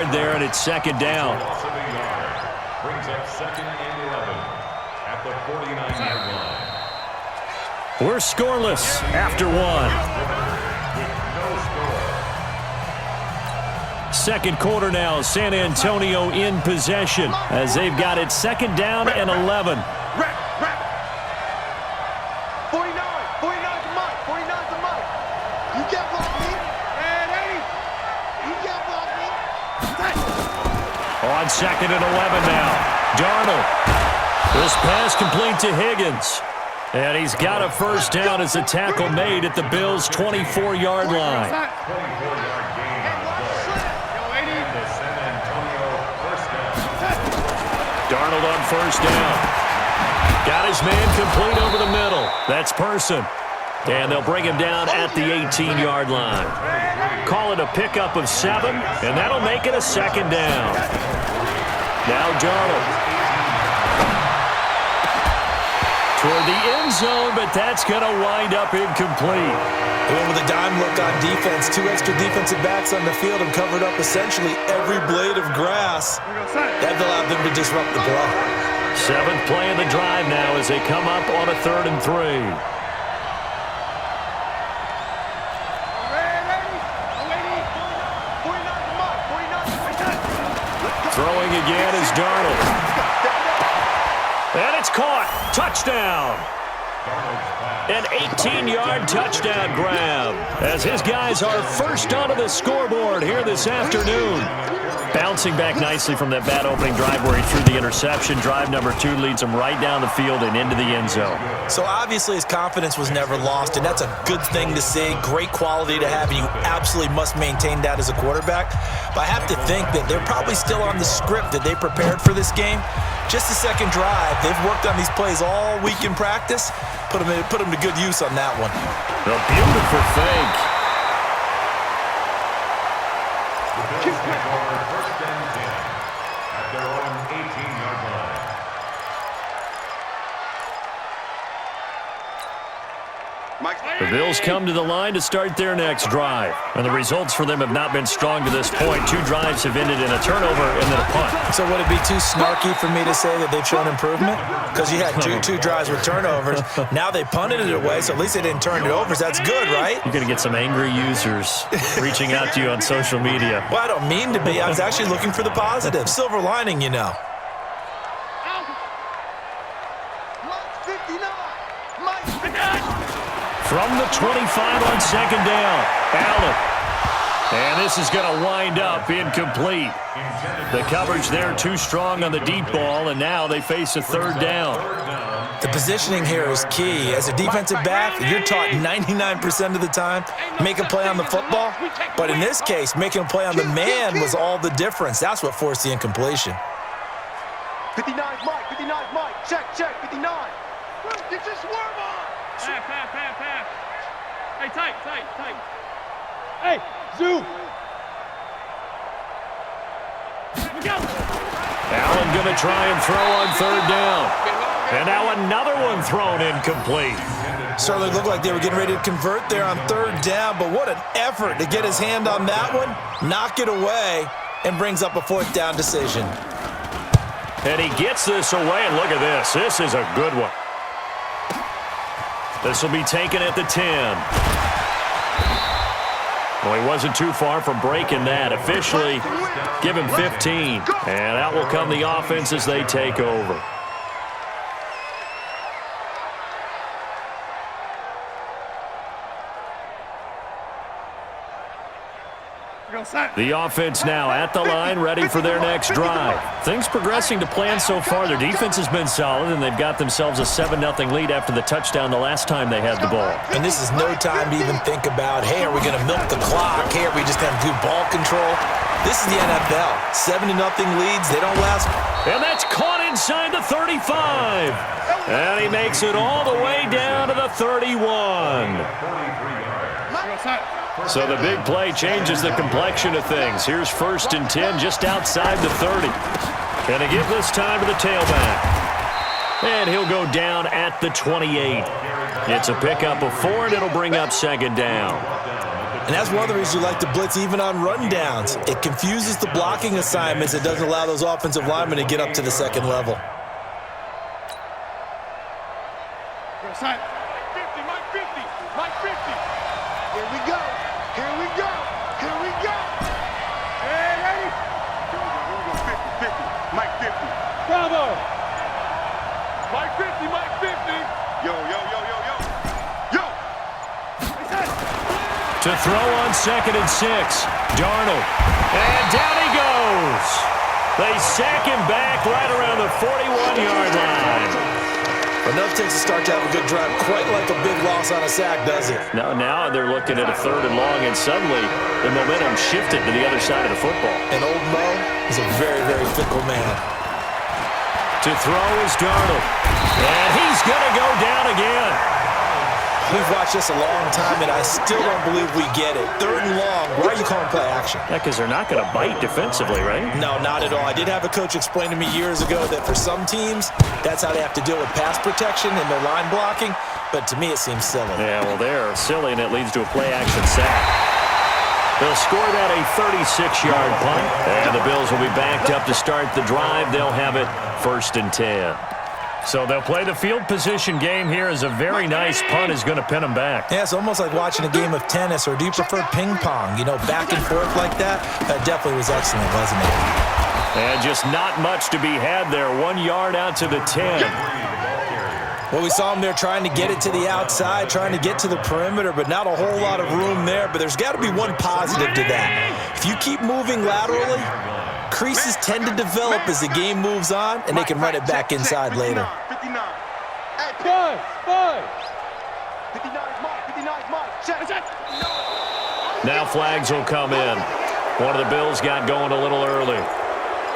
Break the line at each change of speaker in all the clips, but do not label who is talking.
There, and it's second down.
Brings up 2nd and 11 at the 49-yard line.
We're scoreless after one. Second quarter now, San Antonio in possession as they've got it second down and 11.
49 to Mike. 49 to Mike. You can't block me. And 80. You can't block me.
On second and 11 now. Darnold. This pass complete to Higgins. And he's got a first down as the tackle made at the Bills' 24-yard line.
24-yard gain on the play. And the San Antonio first down.
Darnold on first down. Got his man complete over the middle. That's Person. And they'll bring him down at the 18-yard line. Call it a pickup of 7, and that'll make it a second down. Now Darnold. Toward the end zone, but that's going to wind up incomplete.
They went with a dime look on defense. 2 extra defensive backs on the field and covered up essentially every blade of grass. That allowed them to disrupt the play.
7th play of the drive now as they come up on a 3rd and 3. Throwing again is Darnold. And it's caught. Touchdown. An 18-yard touchdown grab as his guys are first onto the scoreboard here this afternoon. Bouncing back nicely from that bad opening drive where he threw the interception. Drive number 2 leads him right down the field and into the end zone.
So obviously his confidence was never lost, and that's a good thing to see. Great quality to have, and you absolutely must maintain that as a quarterback. But I have to think that they're probably still on the script that they prepared for this game. Just the second drive. They've worked on these plays all week in practice. Put them to good use on that one.
A beautiful fake.
First and 10 at their own 18-yard line.
The Bills come to the line to start their next drive. And the results for them have not been strong to this point. 2 drives have ended in a turnover and then a punt.
So would it be too snarky for me to say that they've shown improvement? Because you had two drives with turnovers. Now they punted it away, so at least they didn't turn it over. So that's good, right?
You're going to get some angry users reaching out to you on social media.
Well, I don't mean to be. I was actually looking for the positive. Silver lining, you know.
From the 25 on second down, Allen. And this is going to wind up incomplete. The coverage there too strong on the deep ball, and now they face a 3rd down.
The positioning here is key. As a defensive back, you're taught 99% of the time, make a play on the football. But in this case, making a play on the man was all the difference. That's what forced the incompletion.
59 Mike, 59 Mike. Check, 59. Get your swerve on.
Pass. Hey, tight. Hey, zoom. We go.
Allen going to try and throw on 3rd down. And now another one thrown incomplete.
Certainly looked like they were getting ready to convert there on 3rd down, but what an effort to get his hand on that one, knock it away, and brings up a 4th down decision.
And he gets this away, and look at this. This is a good one. This will be taken at the 10. Well, he wasn't too far from breaking that. Officially, give him 15. And out will come the offense as they take over. The offense now at the line, ready for their next drive. Things progressing to plan so far. Their defense has been solid, and they've got themselves a 7-0 lead after the touchdown the last time they had the ball.
And this is no time to even think about, hey, are we going to milk the clock? Hey, are we just going to do ball control? This is the NFL. 7-0 leads. They don't last.
And that's caught inside the 35. And he makes it all the way down to the 31. So the big play changes the complexion of things. Here's 1st and 10 just outside the 30. And to give this time to the tailback. And he'll go down at the 28. It's a pickup of 4, and it'll bring up 2nd down.
And that's one of the reasons you like to blitz even on rundowns. It confuses the blocking assignments. It doesn't allow those offensive linemen to get up to the second level.
Mike 50, Mike 50, Mike 50.
Here we go. Here we go. Here we go.
Hey, ready?
Here we go. 50, 50. Mike 50.
Bravo. Mike 50, Mike 50.
Yo, yo, yo, yo, yo. Yo.
To throw on 2nd and 6. Darnold. And down he goes. They sack him back right around the 41-yard line.
Enough takes to start to have a good drive, quite like a big loss on a sack, does it?
Now they're looking at a 3rd and long, and suddenly the momentum shifted to the other side of the football.
And old Mo is a very, very fickle man.
To throw is Darnold. And he's going to go down again.
We've watched this a long time, and I still don't believe we get it. 3rd and long, why are you calling play action?
Yeah, because they're not going to bite defensively, right?
No, not at all. I did have a coach explain to me years ago that for some teams, that's how they have to deal with pass protection and their line blocking, but to me it seems silly.
Yeah, well, they're silly, and it leads to a play-action sack. They'll score that a 36-yard punt, and the Bills will be backed up to start the drive. They'll have it 1st and 10. So they'll play the field position game here as a very nice punt is going to pin them back.
Yeah, it's almost like watching a game of tennis, or do you prefer ping pong? You know, back and forth like that? That definitely was excellent, wasn't it?
And just not much to be had there. 1 yard out to the 10.
Well, we saw him there trying to get it to the outside, trying to get to the perimeter, but not a whole lot of room there. But there's got to be one positive to that. If you keep moving laterally, creases tend to develop as the game moves on, and they can run it back inside later.
59. Hey,
5.
59 is Mike. 59 is Mike. Check.
Now flags will come in. One of the Bills got going a little early.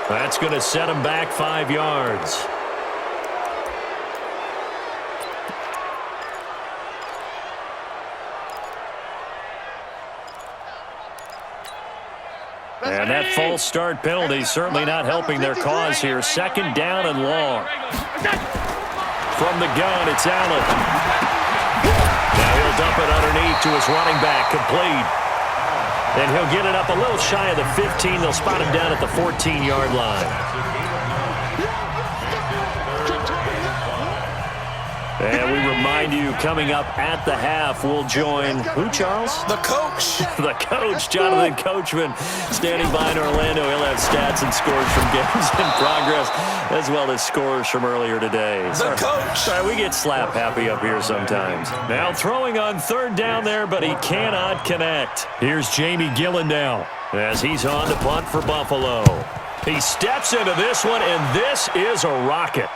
That's going to set them back 5 yards. And that false start penalty certainly not helping their cause here. 2nd down and long. From the gun, it's Allen. Now he'll dump it underneath to his running back, complete. And he'll get it up a little shy of the 15. They'll spot him down at the 14-yard line. And we remind you, coming up at the half, we'll join who, Charles?
The coach.
The coach, Jonathan Coachman, standing by in Orlando. He'll have stats and scores from games in progress, as well as scores from earlier today.
The coach.
Sorry, we get slap happy up here sometimes. Now throwing on 3rd down there, but he cannot connect. Here's Jamie Gillen now as he's on to punt for Buffalo. He steps into this one, and this is a rocket.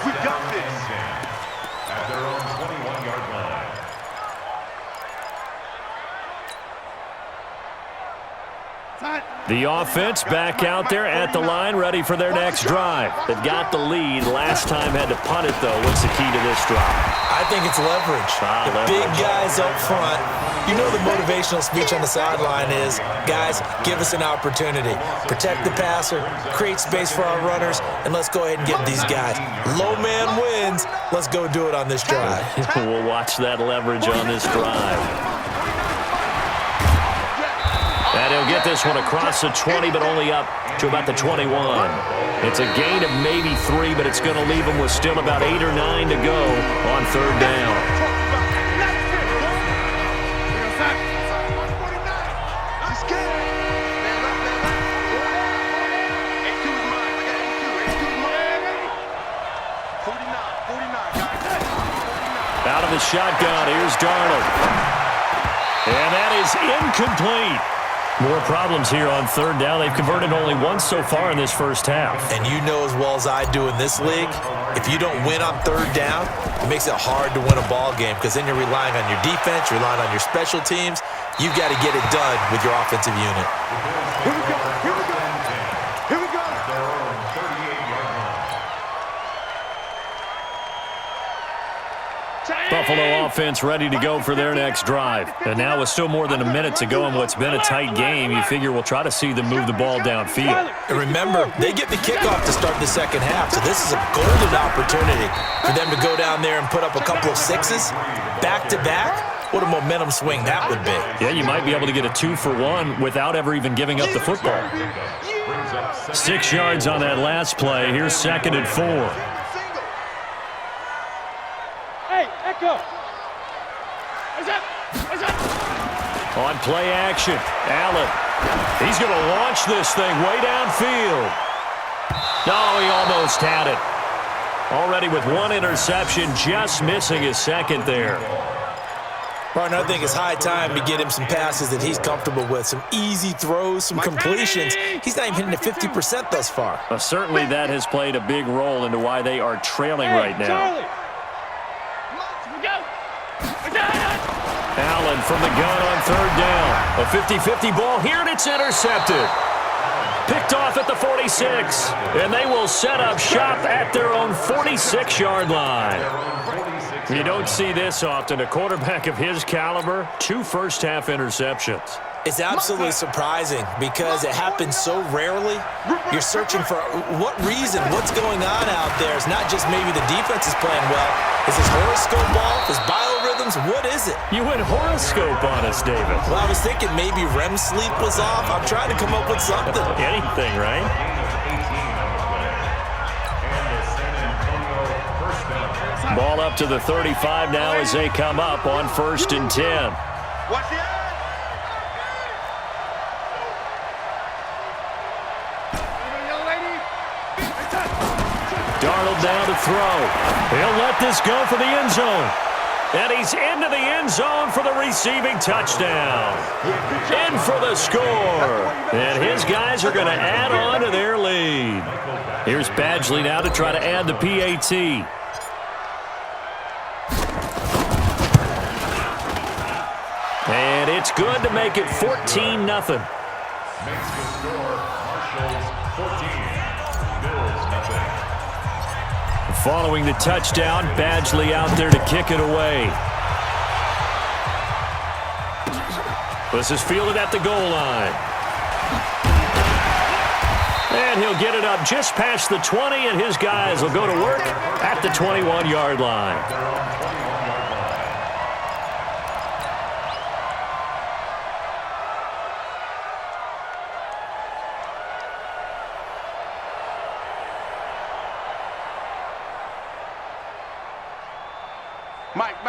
We got this.
At their own 21-yard line.
The offense back out there at the line, ready for their next drive. They've got the lead. Last time had to punt it, though. What's the key to this drive?
I think it's leverage. The big guys up front. You know the motivational speech on the sideline is, guys, give us an opportunity. Protect the passer, create space for our runners, and let's go ahead and get these guys. Low man wins. Let's go do it on this drive.
We'll watch that leverage on this drive. And he'll get this one across the 20, but only up to about the 21. It's a gain of maybe 3, but it's going to leave them with still about 8 or 9 to go on 3rd down. Out of the shotgun, here's Darnold. And that is incomplete. More problems here on 3rd down. They've converted only once so far in this first half.
And you know as well as I do in this league, if you don't win on 3rd down, it makes it hard to win a ball game because then you're relying on your defense, you're relying on your special teams. You've got to get it done with your offensive unit.
Here we go. Here we go. Here we go.
Their own 38-yard line.
Buffalo offense ready to go for their next drive. And now with still more than a minute to go in what's been a tight game, you figure we'll try to see them move the ball downfield.
And remember, they get the kickoff to start the second half, so this is a golden opportunity for them to go down there and put up a couple of sixes back-to-back. What a momentum swing that would be.
Yeah, you might be able to get a 2-for-1 without ever even giving up the football. 6 yards on that last play. Here's 2nd and 4.
Hey, Echo.
On play action, Allen. He's going to launch this thing way downfield. No, he almost had it. Already with 1 interception, just missing his 2nd there.
Partner, I think it's high time to get him some passes that he's comfortable with. Some easy throws, some completions. He's not even hitting the 50% thus far.
Certainly that has played a big role into why they are trailing right now.
Charlie.
Allen from the gun on 3rd down. A 50-50 ball here, and it's intercepted. Picked off at the 46. And they will set up shop at their own 46-yard line. You don't see this often. A quarterback of his caliber, 2 first-half interceptions.
It's absolutely surprising because it happens so rarely. You're searching for what reason, what's going on out there. It's not just maybe the defense is playing well. Is his horoscope off? His biorhythms? What is it?
You went horoscope on us, David.
Well, I was thinking maybe REM sleep was off. I'm trying to come up with something.
Anything, right? Ball up to the 35 now as they come up on 1st and 10.
Watch the eye.
Darnold down to throw. He'll let this go for the end zone. And he's into the end zone for the receiving touchdown. In for the score. And his guys are going to add on to their lead. Here's Badgley now to try to add the PAT. And it's good to make it 14-0.
Makes the score Marshall's 14, Bills nothing.
Following the touchdown, Badgley out there to kick it away. This is fielded at the goal line. And he'll get it up just past the 20, and his guys will go to work at the 21-yard line.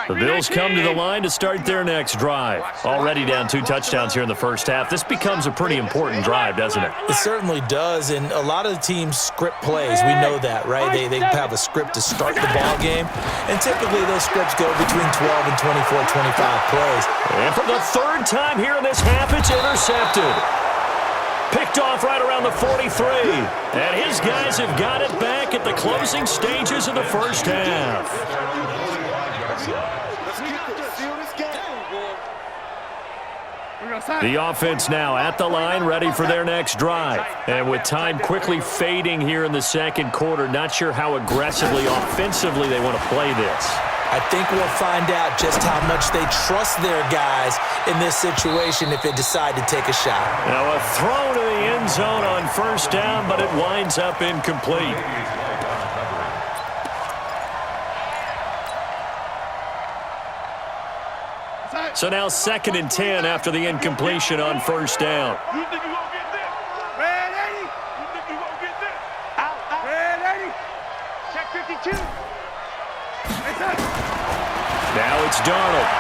The Bills come to the line to start their next drive. Already down 2 touchdowns here in the first half. This becomes a pretty important drive, doesn't it?
It certainly does, and a lot of the teams script plays. We know that, right? They have a script to start the ball game, and typically those scripts go between 12 and 24, 25 plays.
And for the 3rd time here in this half, it's intercepted. Picked off right around the 43. And his guys have got it back at the closing stages of the first half. The offense now at the line, ready for their next drive. And with time quickly fading here in the 2nd quarter, not sure how aggressively, offensively they want to play this.
I think we'll find out just how much they trust their guys in this situation if they decide to take a shot.
Now a throw to the end zone on 1st down, but it winds up incomplete. So now 2nd and 10 after the incompletion on 1st down.
You think you gonna get this? Red 80. You think you gonna get this? Out. Red 80. Check 52.
Now it's Darnold.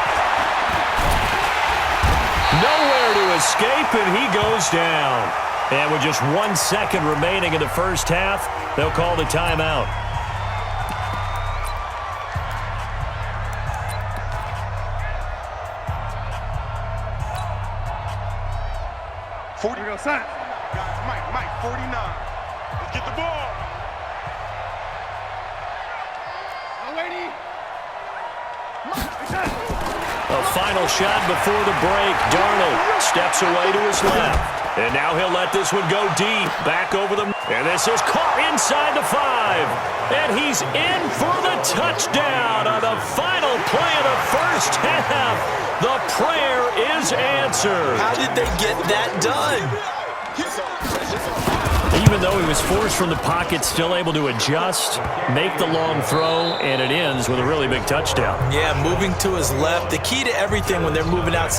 Nowhere to escape, and he goes down. And with just 1 second remaining in the first half, they'll call the timeout.
Mike, 49. Let's get the ball.
A final shot before the break. Darnold steps away to his left. And now he'll let this one go deep. Back over the... And this is caught inside the 5. And he's in for the touchdown on the final play of the first half. The prayer is answered.
How did they get that done?
Even though he was forced from the pocket, still able to adjust, make the long throw, and it ends with a really big touchdown.
Yeah, moving to his left. The key to everything when they're moving outside